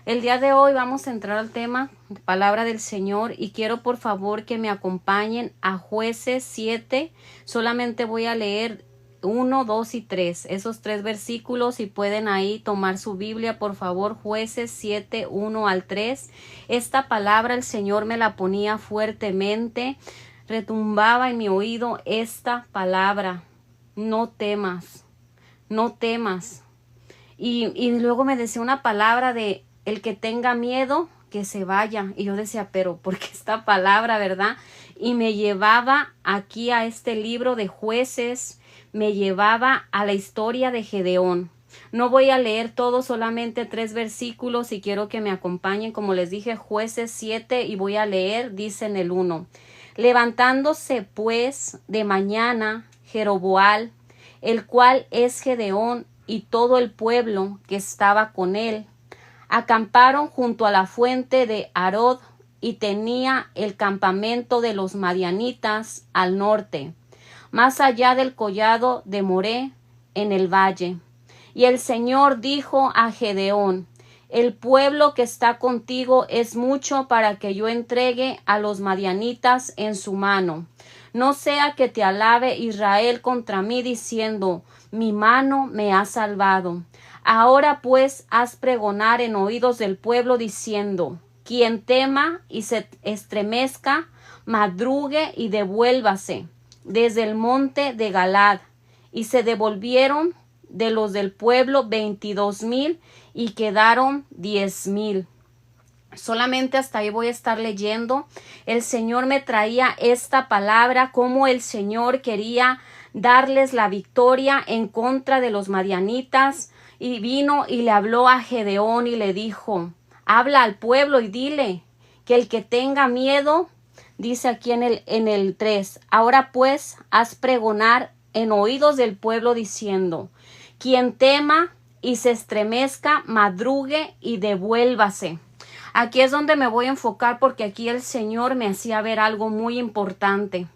El día de hoy vamos a entrar al tema palabra del Señor y quiero por favor que me acompañen a Jueces 7. Solamente voy a leer 1, 2 y 3, esos 3 versículos, y pueden ahí tomar su Biblia, por favor. Jueces 7, 1 al 3. Esta palabra el Señor me la ponía fuertemente, retumbaba en mi oído esta palabra: no temas, no temas. Y luego me decía una palabra de el que tenga miedo, que se vaya. Y yo decía, pero ¿por qué esta palabra, verdad? Y me llevaba aquí a este libro de Jueces, me llevaba a la historia de Gedeón. No voy a leer todo, solamente 3 versículos, y quiero que me acompañen. Como les dije, Jueces 7, y voy a leer, dice en el 1. Levantándose pues de mañana Jeroboam, el cual es Gedeón, y todo el pueblo que estaba con él, acamparon junto a la fuente de Harod, y tenía el campamento de los madianitas al norte, más allá del collado de Moré, en el valle. Y el Señor dijo a Gedeón: el pueblo que está contigo es mucho para que yo entregue a los madianitas en su mano. No sea que te alabe Israel contra mí, diciendo: mi mano me ha salvado. Ahora pues haz pregonar en oídos del pueblo, diciendo: quien tema y se estremezca, madrugue y devuélvase desde el monte de Galad. Y se devolvieron de los del pueblo 22,000, y quedaron 10,000. Solamente hasta ahí voy a estar leyendo. El Señor me traía esta palabra, como el Señor quería darles la victoria en contra de los madianitas, y vino y le habló a Gedeón y le dijo: habla al pueblo y dile que el que tenga miedo, dice aquí en el 3, ahora pues haz pregonar en oídos del pueblo diciendo: quien tema y se estremezca, madrugue y devuélvase. Aquí es donde me voy a enfocar, porque aquí el Señor me hacía ver algo muy importante.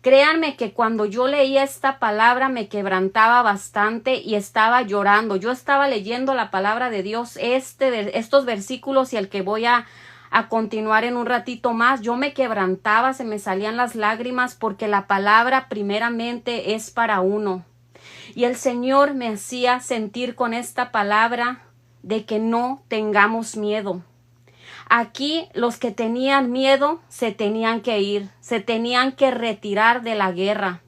Créanme que cuando yo leía esta palabra me quebrantaba bastante y estaba llorando. Yo estaba leyendo la palabra de Dios, estos versículos, y el que voy a continuar en un ratito más, yo me quebrantaba, se me salían las lágrimas, porque la palabra primeramente es para uno. Y el Señor me hacía sentir con esta palabra de que no tengamos miedo. Aquí los que tenían miedo se tenían que ir, se tenían que retirar de la guerra.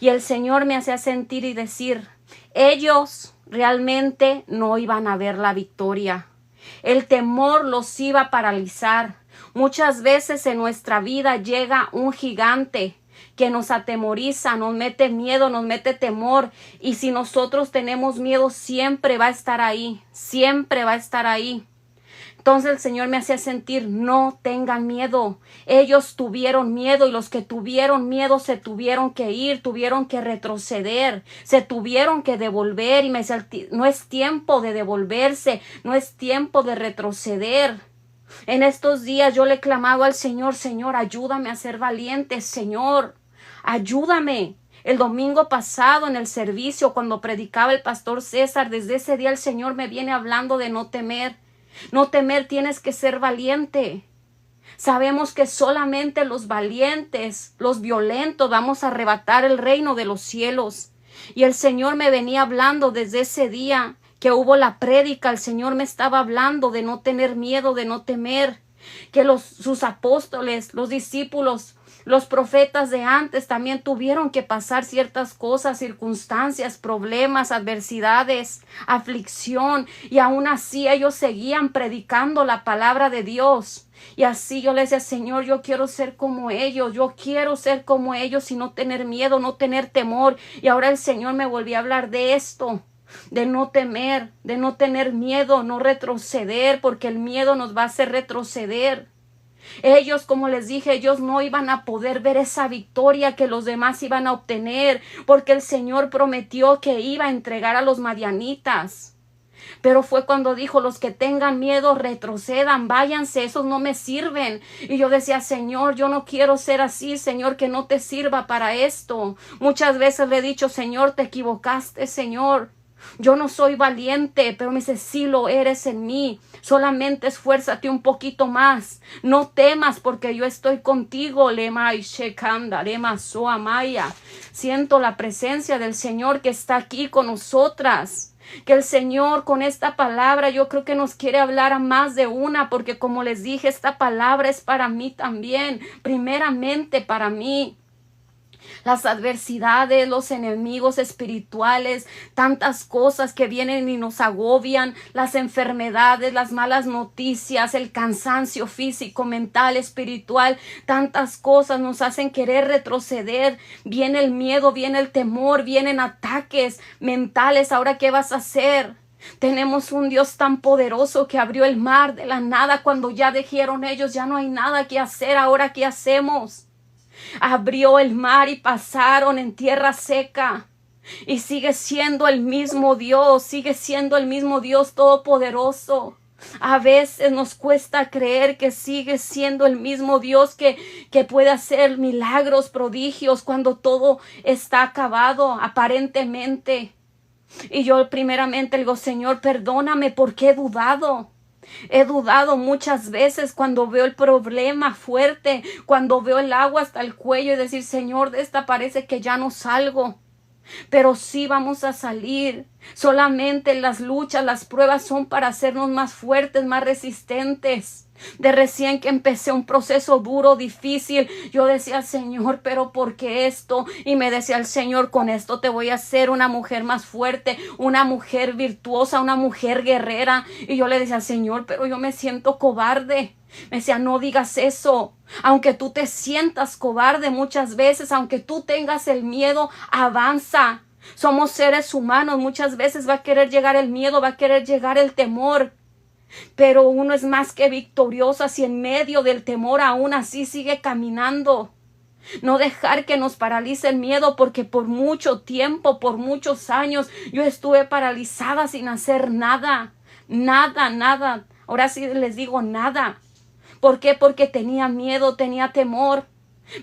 Y el Señor me hacía sentir y decir: ellos realmente no iban a ver la victoria. El temor los iba a paralizar. Muchas veces en nuestra vida llega un gigante que nos atemoriza, nos mete miedo, nos mete temor. Y si nosotros tenemos miedo, siempre va a estar ahí, siempre va a estar ahí. Entonces el Señor me hacía sentir: no tengan miedo. Ellos tuvieron miedo, y los que tuvieron miedo se tuvieron que ir, tuvieron que retroceder, se tuvieron que devolver. Y me decía: no es tiempo de devolverse, no es tiempo de retroceder. En estos días yo le clamaba al Señor: Señor, ayúdame a ser valiente, Señor, ayúdame. El domingo pasado en el servicio, cuando predicaba el pastor César, desde ese día el Señor me viene hablando de no temer. No temer, tienes que ser valiente. Sabemos que solamente los valientes, los violentos, vamos a arrebatar el reino de los cielos. Y el Señor me venía hablando desde ese día que hubo la prédica. El Señor me estaba hablando de no tener miedo, de no temer. Que sus apóstoles, los discípulos, los profetas de antes también tuvieron que pasar ciertas cosas, circunstancias, problemas, adversidades, aflicción, y aún así ellos seguían predicando la palabra de Dios. Y así yo les decía: Señor, yo quiero ser como ellos, yo quiero ser como ellos y no tener miedo, no tener temor. Y ahora el Señor me volvió a hablar de esto, de no temer, de no tener miedo, no retroceder, porque el miedo nos va a hacer retroceder. Ellos, como les dije, ellos no iban a poder ver esa victoria que los demás iban a obtener, porque el Señor prometió que iba a entregar a los madianitas. Pero fue cuando dijo: los que tengan miedo, retrocedan, váyanse, esos no me sirven. Y yo decía: Señor, yo no quiero ser así, Señor, que no te sirva para esto. Muchas veces le he dicho: Señor, te equivocaste, Señor. Yo no soy valiente, pero me dice, sí lo eres en mí. Solamente esfuérzate un poquito más. No temas porque yo estoy contigo. Lema y shekanda, lema soamaya. Siento la presencia del Señor que está aquí con nosotras. Que el Señor con esta palabra yo creo que nos quiere hablar a más de una, porque como les dije, esta palabra es para mí también, primeramente para mí. Las adversidades, los enemigos espirituales, tantas cosas que vienen y nos agobian, las enfermedades, las malas noticias, el cansancio físico, mental, espiritual, tantas cosas nos hacen querer retroceder. Viene el miedo, viene el temor, vienen ataques mentales. ¿Ahora qué vas a hacer? Tenemos un Dios tan poderoso que abrió el mar de la nada cuando ya dijeron ellos, ya no hay nada que hacer. ¿Ahora qué hacemos? Abrió el mar y pasaron en tierra seca. Y sigue siendo el mismo Dios, sigue siendo el mismo Dios todopoderoso. A veces nos cuesta creer que sigue siendo el mismo Dios que puede hacer milagros, prodigios, cuando todo está acabado aparentemente. Y yo primeramente le digo, Señor, perdóname porque he dudado. He dudado muchas veces cuando veo el problema fuerte, cuando veo el agua hasta el cuello y decir, Señor, de esta parece que ya no salgo. Pero sí vamos a salir. Solamente las luchas, las pruebas son para hacernos más fuertes, más resistentes. De recién que empecé un proceso duro, difícil, yo decía, Señor, pero ¿por qué esto? Y me decía el Señor, con esto te voy a hacer una mujer más fuerte, una mujer virtuosa, una mujer guerrera. Y yo le decía, Señor, pero yo me siento cobarde. Me decía, no digas eso. Aunque tú te sientas cobarde muchas veces, aunque tú tengas el miedo, avanza. Somos seres humanos, muchas veces va a querer llegar el miedo, va a querer llegar el temor. Pero uno es más que victorioso si en medio del temor aún así sigue caminando. No dejar que nos paralice el miedo, porque por mucho tiempo, por muchos años, yo estuve paralizada sin hacer nada. Nada. Ahora sí les digo nada. ¿Por qué? Porque tenía miedo, tenía temor.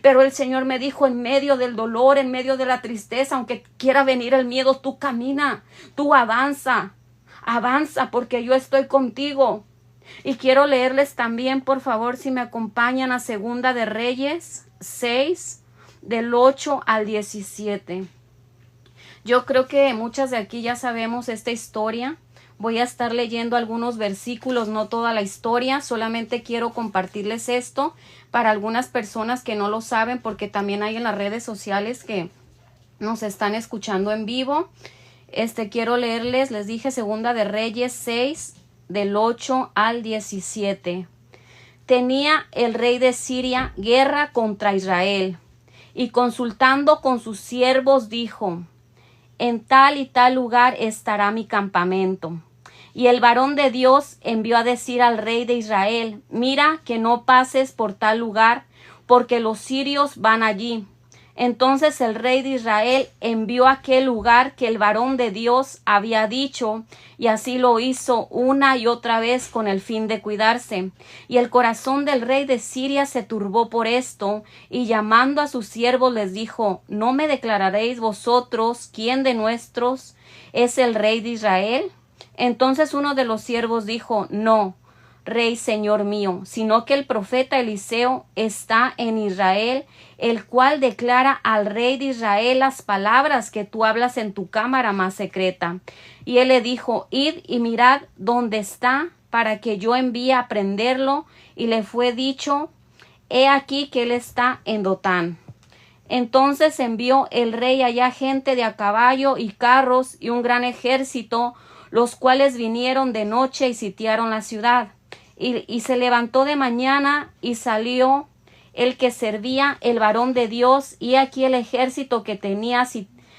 Pero el Señor me dijo, en medio del dolor, en medio de la tristeza, aunque quiera venir el miedo, tú camina, tú avanza. Avanza porque yo estoy contigo. Y quiero leerles también, por favor, si me acompañan a Segunda de Reyes 6, del 8 al 17. Yo creo que muchas de aquí ya sabemos esta historia. Voy a estar leyendo algunos versículos, no toda la historia. Solamente quiero compartirles esto para algunas personas que no lo saben, porque también hay en las redes sociales que nos están escuchando en vivo. Quiero leerles, les dije, Segunda de Reyes 6, del 8 al 17. Tenía el rey de Siria guerra contra Israel, y consultando con sus siervos dijo, en tal y tal lugar estará mi campamento. Y el varón de Dios envió a decir al rey de Israel, mira que no pases por tal lugar, porque los sirios van allí. Entonces el rey de Israel envió a aquel lugar que el varón de Dios había dicho, y así lo hizo una y otra vez con el fin de cuidarse. Y el corazón del rey de Siria se turbó por esto, y llamando a sus siervos les dijo, ¿no me declararéis vosotros quién de nuestros es el rey de Israel? Entonces uno de los siervos dijo, no, rey señor mío, sino que el profeta Eliseo está en Israel, el cual declara al rey de Israel las palabras que tú hablas en tu cámara más secreta. Y él le dijo, id y mirad dónde está, para que yo envíe a prenderlo. Y le fue dicho, he aquí que él está en Dotán. Entonces envió el rey allá gente de a caballo y carros y un gran ejército, los cuales vinieron de noche y sitiaron la ciudad. Y se levantó de mañana y salió el que servía el varón de Dios, y aquí el ejército que tenía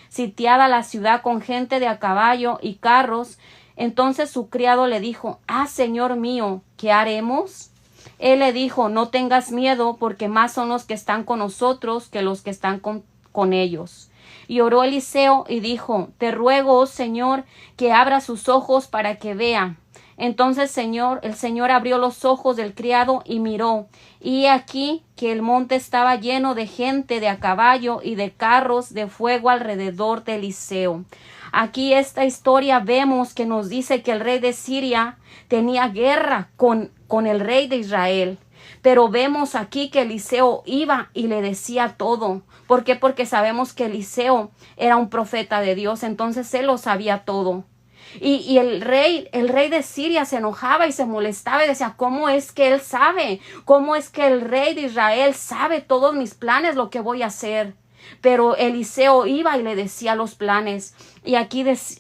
sitiada la ciudad con gente de a caballo y carros. Entonces su criado le dijo, señor mío, ¿qué haremos? Él le dijo, no tengas miedo, porque más son los que están con nosotros que los que están con ellos. Y oró Eliseo y dijo, te ruego, oh Señor, que abra sus ojos para que vea. Entonces el Señor abrió los ojos del criado y miró, y aquí que el monte estaba lleno de gente de a caballo y de carros de fuego alrededor de Eliseo. Aquí esta historia vemos que nos dice que el rey de Siria tenía guerra con el rey de Israel. Pero vemos aquí que Eliseo iba y le decía todo. ¿Por qué? Porque sabemos que Eliseo era un profeta de Dios, entonces él lo sabía todo. Y el rey de Siria se enojaba y se molestaba y decía, ¿cómo es que él sabe? ¿Cómo es que el rey de Israel sabe todos mis planes, lo que voy a hacer? Pero Eliseo iba y le decía los planes. Y aquí dice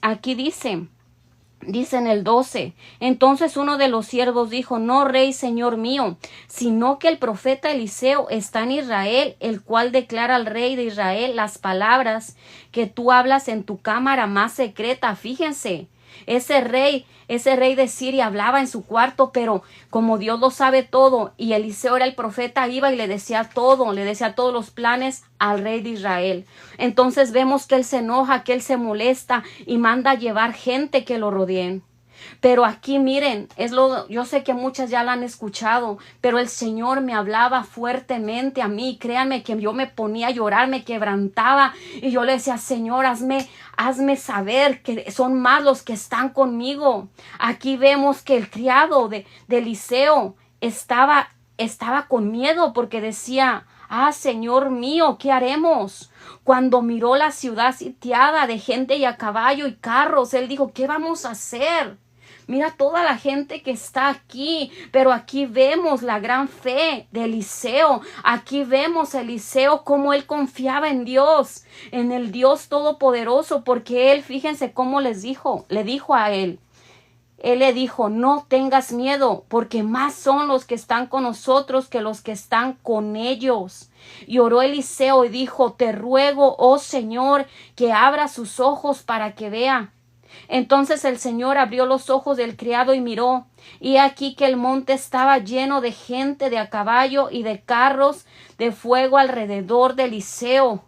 en el 12, entonces uno de los siervos dijo, no, rey, señor mío, sino que el profeta Eliseo está en Israel, el cual declara al rey de Israel las palabras que tú hablas en tu cámara más secreta. Fíjense, ese rey de Siria hablaba en su cuarto, pero como Dios lo sabe todo y Eliseo era el profeta, iba y le decía todo, le decía todos los planes al rey de Israel. Entonces vemos que él se enoja, que él se molesta y manda a llevar gente que lo rodeen. Pero aquí miren, yo sé que muchas ya la han escuchado, pero el Señor me hablaba fuertemente a mí. Créanme que yo me ponía a llorar, me quebrantaba y yo le decía, Señor, hazme saber que son más los que están conmigo. Aquí vemos que el criado de Eliseo estaba con miedo porque decía, Señor mío, ¿qué haremos? Cuando miró la ciudad sitiada de gente y a caballo y carros, él dijo, ¿qué vamos a hacer? Mira toda la gente que está aquí, pero aquí vemos la gran fe de Eliseo. Aquí vemos a Eliseo cómo él confiaba en Dios, en el Dios Todopoderoso, porque él, fíjense cómo le dijo a él. Él le dijo, no tengas miedo, porque más son los que están con nosotros que los que están con ellos. Y oró Eliseo y dijo, te ruego, oh Señor, que abra sus ojos para que vea. Entonces el Señor abrió los ojos del criado y miró, y aquí que el monte estaba lleno de gente de a caballo y de carros de fuego alrededor de Eliseo.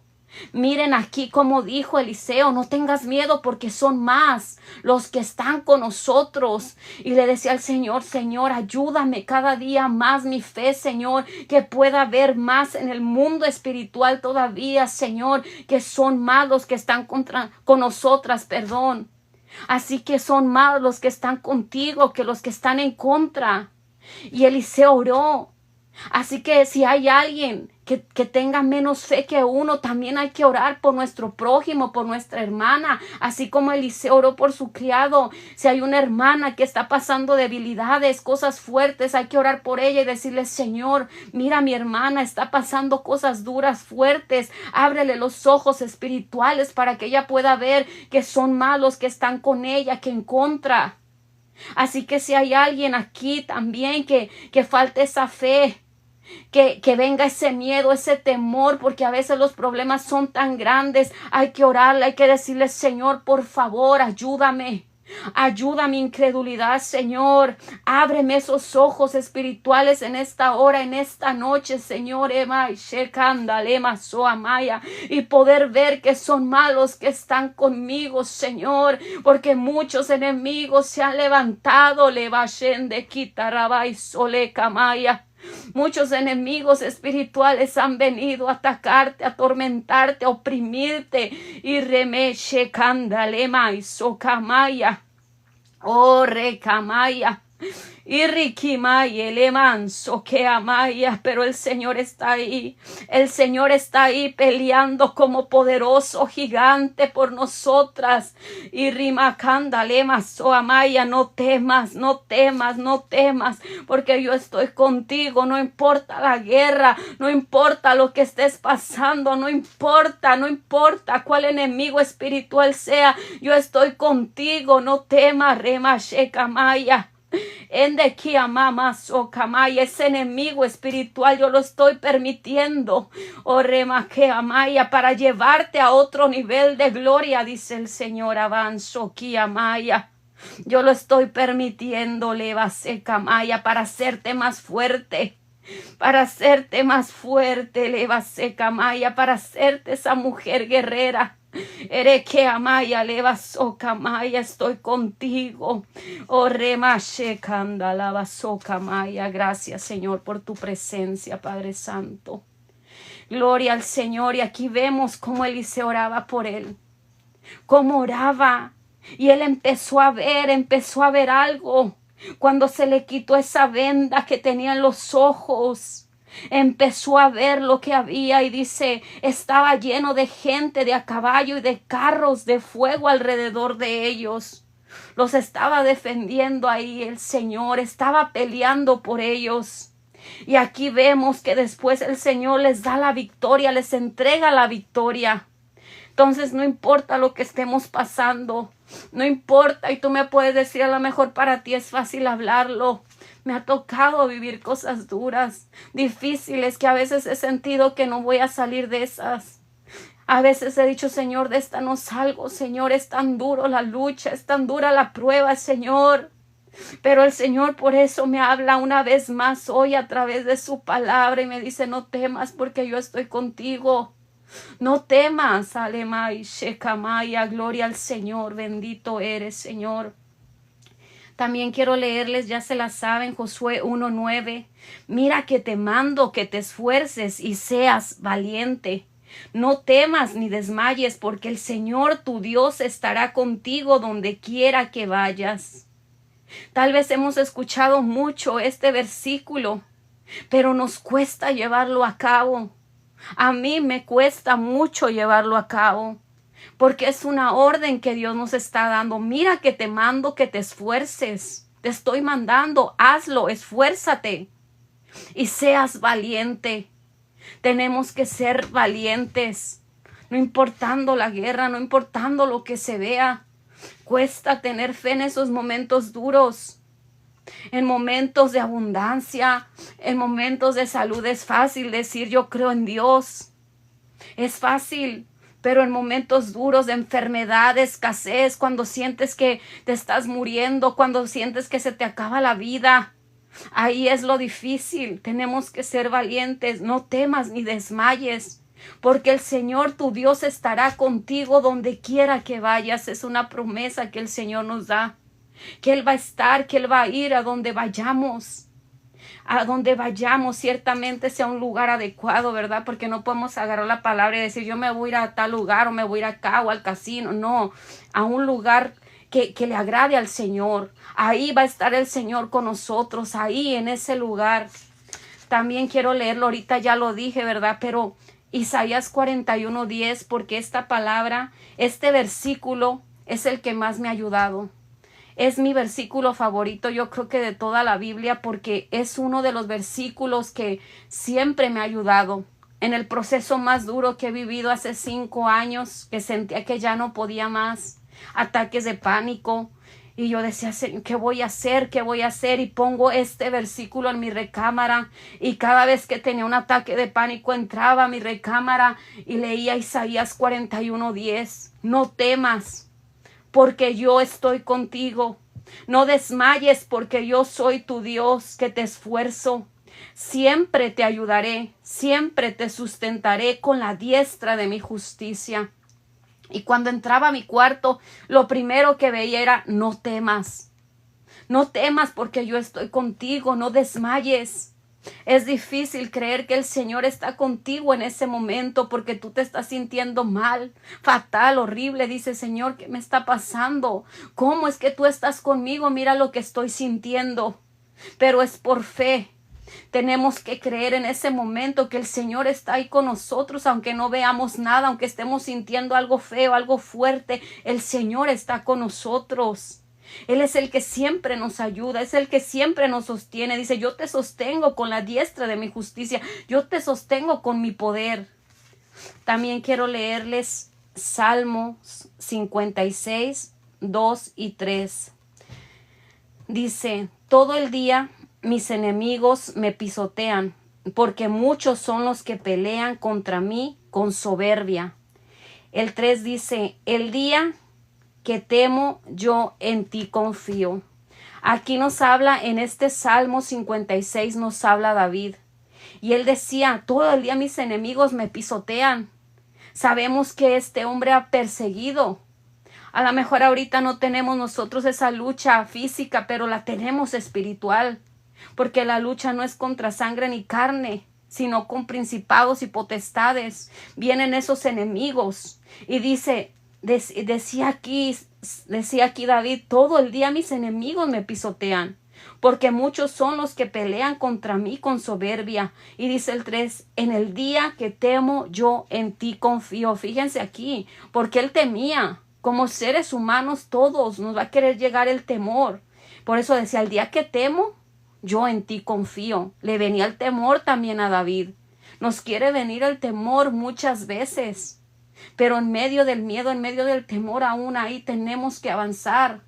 Miren aquí como dijo Eliseo, no tengas miedo porque son más los que están con nosotros. Y le decía al Señor, Señor, ayúdame cada día más mi fe, Señor, que pueda ver más en el mundo espiritual todavía, Señor, que son más los que están con nosotras, perdón. Así que son más los que están contigo que los que están en contra. Y Eliseo oró. Así que si hay alguien que tenga menos fe que uno, también hay que orar por nuestro prójimo, por nuestra hermana, así como Eliseo oró por su criado. Si hay una hermana que está pasando debilidades, cosas fuertes, hay que orar por ella y decirle, Señor, mira, mi hermana está pasando cosas duras, fuertes, ábrele los ojos espirituales para que ella pueda ver que son malos que están con ella, que en contra. Así que si hay alguien aquí también que falte esa fe, que venga ese miedo, ese temor, porque a veces los problemas son tan grandes, hay que orarle, hay que decirle, Señor, por favor, ayúdame. Ayuda mi incredulidad, Señor. Ábreme esos ojos espirituales en esta hora, en esta noche, Señor. Y poder ver que son malos que están conmigo, Señor. Porque muchos enemigos se han levantado. Muchos enemigos espirituales han venido a atacarte, a atormentarte, a oprimirte. Y remeshe candalema y socamaya. Oh, recamaya. Y Rikimaya, Elemanso, que amaya, pero el Señor está ahí. El Señor está ahí peleando como poderoso gigante por nosotras. Y Rimakanda, Lemaso, amaya, no temas, no temas, no temas, porque yo estoy contigo. No importa la guerra, no importa lo que estés pasando, no importa cuál enemigo espiritual sea, yo estoy contigo. No temas, Remasheka, en de que amamos, oh Kamaya, ese enemigo espiritual yo lo estoy permitiendo, oh Rema que amaya, para llevarte a otro nivel de gloria, dice el Señor. Avanzo que amaya, yo lo estoy permitiendo, leva seca maya, para hacerte más fuerte. Para hacerte más fuerte, leva seca maya, para hacerte esa mujer guerrera. Ereque amaya, leva soca maya, estoy contigo. Oh remashe canda, lava soca maya. Gracias, Señor, por tu presencia, Padre Santo. Gloria al Señor. Y aquí vemos cómo Eliseo oraba por él. cómo oraba. Y él empezó a ver algo. Cuando se le quitó esa venda que tenía en los ojos, empezó a ver lo que había y dice, estaba lleno de gente, de a caballo y de carros de fuego alrededor de ellos. Los estaba defendiendo ahí el Señor, estaba peleando por ellos. Y aquí vemos que después el Señor les da la victoria, les entrega la victoria. Entonces no importa lo que estemos pasando, no importa, y tú me puedes decir, a lo mejor para ti es fácil hablarlo. Me ha tocado vivir cosas duras, difíciles, que a veces he sentido que no voy a salir de esas. A veces he dicho, Señor, de esta no salgo, Señor, es tan duro la lucha, es tan dura la prueba, Señor. Pero el Señor por eso me habla una vez más hoy a través de su palabra y me dice, no temas porque yo estoy contigo. No temas, Alemai, Shekamaya, gloria al Señor, bendito eres, Señor. También quiero leerles, ya se la saben, Josué 1:9. Mira que te mando que te esfuerces y seas valiente. No temas ni desmayes, porque el Señor tu Dios estará contigo donde quiera que vayas. Tal vez hemos escuchado mucho este versículo, pero nos cuesta llevarlo a cabo. A mí me cuesta mucho llevarlo a cabo, porque es una orden que Dios nos está dando. Mira que te mando que te esfuerces. Te estoy mandando, hazlo, esfuérzate y seas valiente. Tenemos que ser valientes, no importando la guerra, no importando lo que se vea. Cuesta tener fe en esos momentos duros. En momentos de abundancia, en momentos de salud es fácil decir yo creo en Dios. Es fácil, pero en momentos duros de enfermedad, de escasez, cuando sientes que te estás muriendo, cuando sientes que se te acaba la vida, ahí es lo difícil. Tenemos que ser valientes, no temas ni desmayes, porque el Señor tu Dios estará contigo donde quiera que vayas. Es una promesa que el Señor nos da. Que Él va a estar, que Él va a ir a donde vayamos. A donde vayamos, ciertamente sea un lugar adecuado, ¿verdad? Porque no podemos agarrar la palabra y decir, yo me voy a ir a tal lugar, o me voy a ir acá, o al casino. No, a un lugar que le agrade al Señor. Ahí va a estar el Señor con nosotros, ahí en ese lugar. También quiero leerlo, ahorita ya lo dije, ¿verdad? Pero Isaías 41:10, porque esta palabra, este versículo es el que más me ha ayudado. Es mi versículo favorito, yo creo que de toda la Biblia, porque es uno de los versículos que siempre me ha ayudado. En el proceso más duro que he vivido hace 5 años, que sentía que ya no podía más, ataques de pánico, y yo decía, ¿qué voy a hacer? ¿Qué voy a hacer? Y pongo este versículo en mi recámara, y cada vez que tenía un ataque de pánico entraba a mi recámara y leía Isaías 41:10. No temas, porque yo estoy contigo. No desmayes, porque yo soy tu Dios, que te esfuerzo. Siempre te ayudaré, siempre te sustentaré con la diestra de mi justicia. Y cuando entraba a mi cuarto, lo primero que veía era, no temas. No temas, porque yo estoy contigo, no desmayes. Es difícil creer que el Señor está contigo en ese momento porque tú te estás sintiendo mal, fatal, horrible. Dice, Señor, ¿qué me está pasando? ¿Cómo es que tú estás conmigo? Mira lo que estoy sintiendo. Pero es por fe. Tenemos que creer en ese momento que el Señor está ahí con nosotros, aunque no veamos nada, aunque estemos sintiendo algo feo, algo fuerte. El Señor está con nosotros. Él es el que siempre nos ayuda, es el que siempre nos sostiene. Dice, yo te sostengo con la diestra de mi justicia, yo te sostengo con mi poder. También quiero leerles Salmos 56, 2 y 3. Dice, todo el día mis enemigos me pisotean, porque muchos son los que pelean contra mí con soberbia. El 3 dice, el día que temo, yo en ti confío. Aquí nos habla, en este Salmo 56 nos habla David. Y él decía, todo el día mis enemigos me pisotean. Sabemos que este hombre ha perseguido. A lo mejor ahorita no tenemos nosotros esa lucha física, pero la tenemos espiritual. Porque la lucha no es contra sangre ni carne, sino con principados y potestades. Vienen esos enemigos. Y dice, decía aquí David, todo el día mis enemigos me pisotean, porque muchos son los que pelean contra mí con soberbia. Y dice el 3, en el día que temo, yo en ti confío. Fíjense aquí, porque él temía. Como seres humanos todos nos va a querer llegar el temor. Por eso decía, el día que temo, yo en ti confío. Le venía el temor también a David. Nos quiere venir el temor muchas veces. Pero en medio del miedo, en medio del temor, aún ahí tenemos que avanzar.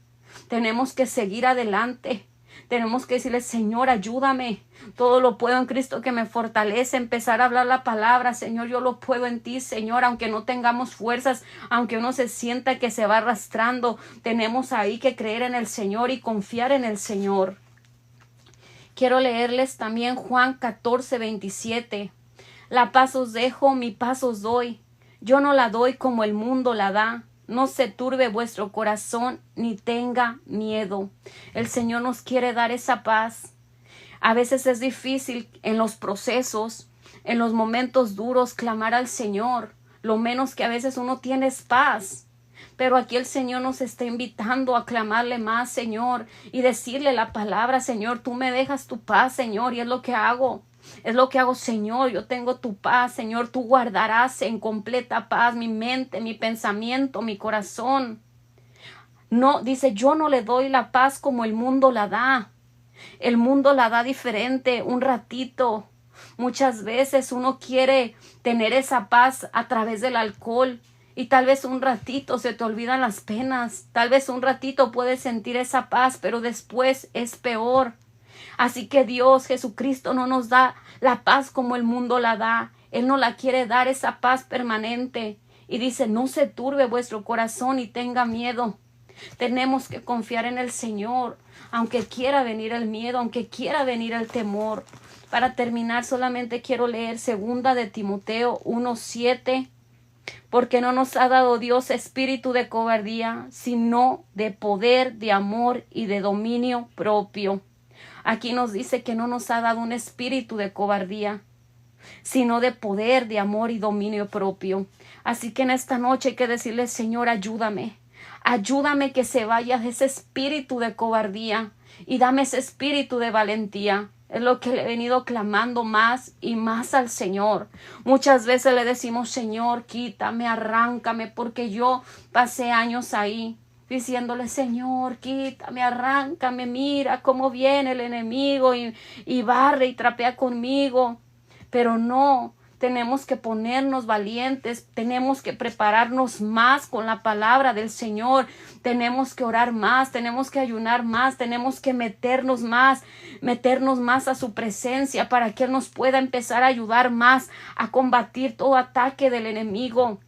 Tenemos que seguir adelante. Tenemos que decirle, Señor, ayúdame. Todo lo puedo en Cristo que me fortalece. Empezar a hablar la palabra. Señor, yo lo puedo en ti, Señor. Aunque no tengamos fuerzas, aunque uno se sienta que se va arrastrando, tenemos ahí que creer en el Señor y confiar en el Señor. Quiero leerles también Juan 14, 27. La paz os dejo, mi paz os doy. Yo no la doy como el mundo la da. No se turbe vuestro corazón ni tenga miedo. El Señor nos quiere dar esa paz. A veces es difícil en los procesos, en los momentos duros, clamar al Señor. Lo menos que a veces uno tiene es paz. Pero aquí el Señor nos está invitando a clamarle más, Señor, y decirle la palabra, Señor, tú me dejas tu paz, Señor, y es lo que hago. Es lo que hago, Señor. Yo tengo tu paz, Señor. Tú guardarás en completa paz mi mente, mi pensamiento, mi corazón. No, dice, yo no le doy la paz como el mundo la da. El mundo la da diferente, un ratito. Muchas veces uno quiere tener esa paz a través del alcohol. Y tal vez un ratito se te olvidan las penas. Tal vez un ratito puedes sentir esa paz, pero después es peor. Así que Dios, Jesucristo, no nos da la paz como el mundo la da. Él no la quiere dar, esa paz permanente. Y dice, no se turbe vuestro corazón y tenga miedo. Tenemos que confiar en el Señor, aunque quiera venir el miedo, aunque quiera venir el temor. Para terminar, solamente quiero leer 2 de Timoteo 1:7. Porque no nos ha dado Dios espíritu de cobardía, sino de poder, de amor y de dominio propio. Aquí nos dice que no nos ha dado un espíritu de cobardía, sino de poder, de amor y dominio propio. Así que en esta noche hay que decirle, Señor, ayúdame. Ayúdame que se vaya ese espíritu de cobardía y dame ese espíritu de valentía. Es lo que le he venido clamando más y más al Señor. Muchas veces le decimos, Señor, quítame, arráncame, porque yo pasé años ahí diciéndole, Señor, quítame, arráncame, mira cómo viene el enemigo y barre y trapea conmigo. Pero no, tenemos que ponernos valientes, tenemos que prepararnos más con la palabra del Señor, tenemos que orar más, tenemos que ayunar más, tenemos que meternos más a su presencia para que Él nos pueda empezar a ayudar más a combatir todo ataque del enemigo.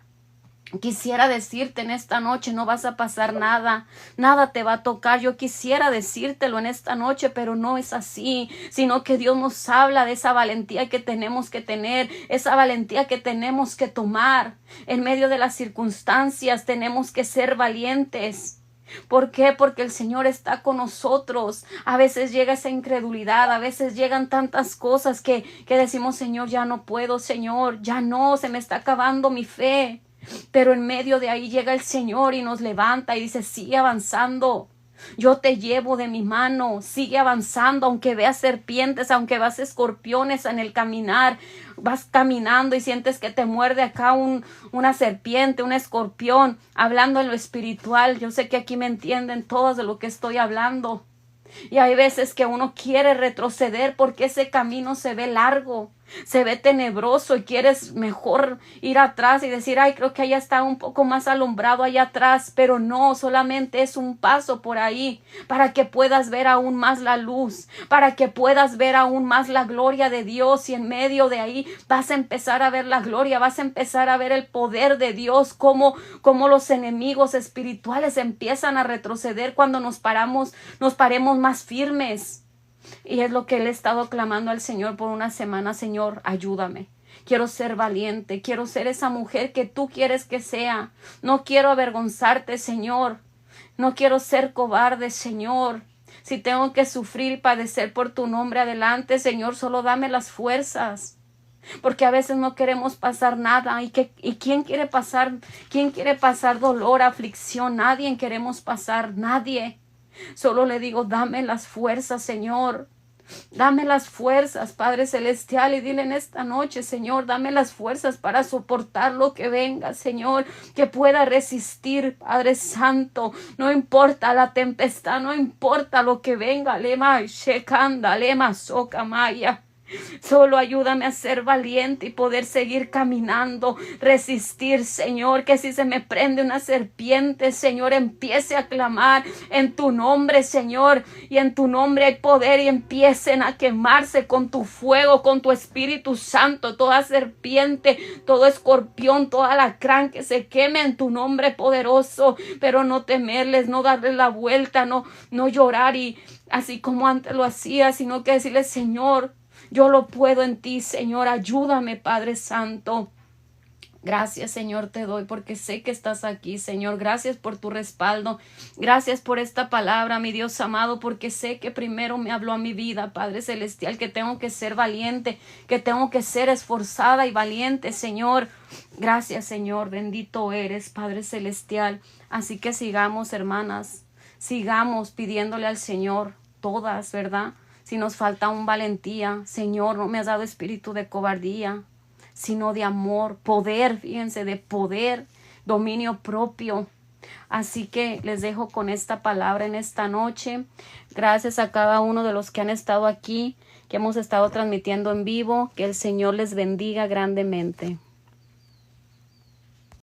Quisiera decirte en esta noche, no vas a pasar nada, nada te va a tocar. Yo quisiera decírtelo en esta noche, pero no es así, sino que Dios nos habla de esa valentía que tenemos que tener, esa valentía que tenemos que tomar. En medio de las circunstancias tenemos que ser valientes. ¿Por qué? Porque el Señor está con nosotros. A veces llega esa incredulidad, a veces llegan tantas cosas que decimos, Señor, ya no puedo, Señor, ya no, se me está acabando mi fe. Pero en medio de ahí llega el Señor y nos levanta y dice, sigue avanzando. Yo te llevo de mi mano, sigue avanzando, aunque veas serpientes, aunque veas escorpiones en el caminar, vas caminando y sientes que te muerde acá una serpiente, un escorpión, hablando en lo espiritual. Yo sé que aquí me entienden todos de lo que estoy hablando. Y hay veces que uno quiere retroceder porque ese camino se ve largo, se ve tenebroso y quieres mejor ir atrás y decir, ay, creo que allá está un poco más alumbrado allá atrás, pero no, solamente es un paso por ahí para que puedas ver aún más la luz, para que puedas ver aún más la gloria de Dios, y en medio de ahí vas a empezar a ver la gloria, vas a empezar a ver el poder de Dios, cómo los enemigos espirituales empiezan a retroceder cuando nos paremos más firmes. Y es lo que le he estado clamando al Señor por una semana. Señor, ayúdame. Quiero ser valiente. Quiero ser esa mujer que tú quieres que sea. No quiero avergonzarte, Señor. No quiero ser cobarde, Señor. Si tengo que sufrir y padecer por tu nombre, adelante, Señor. Solo dame las fuerzas. porque a veces no queremos pasar nada. ¿Y quién quiere pasar dolor, aflicción? Nadie queremos pasar, nadie. Solo le digo, dame las fuerzas, Señor. Dame las fuerzas, Padre Celestial, y dile en esta noche, Señor, dame las fuerzas para soportar lo que venga, Señor, que pueda resistir, Padre Santo. No importa la tempestad, no importa lo que venga, lema shekanda, lema sokamaya. Solo ayúdame a ser valiente y poder seguir caminando, resistir, Señor, que si se me prende una serpiente, Señor, empiece a clamar en tu nombre, Señor, y en tu nombre hay poder y empiecen a quemarse con tu fuego, con tu Espíritu Santo, toda serpiente, todo escorpión, toda alacrán que se queme en tu nombre poderoso, pero no temerles, no darles la vuelta, no llorar y así como antes lo hacía, sino que decirle, Señor, yo lo puedo en ti, Señor, ayúdame, Padre Santo. Gracias, Señor, te doy porque sé que estás aquí, Señor. Gracias por tu respaldo. Gracias por esta palabra, mi Dios amado, porque sé que primero me habló a mi vida, Padre Celestial, que tengo que ser valiente, que tengo que ser esforzada y valiente, Señor. Gracias, Señor. Bendito eres, Padre Celestial. Así que sigamos, hermanas, sigamos pidiéndole al Señor todas, ¿verdad? Si nos falta un valentía, Señor, no me has dado espíritu de cobardía, sino de amor, poder, fíjense, de poder, dominio propio. Así que les dejo con esta palabra en esta noche. Gracias a cada uno de los que han estado aquí, que hemos estado transmitiendo en vivo. Que el Señor les bendiga grandemente.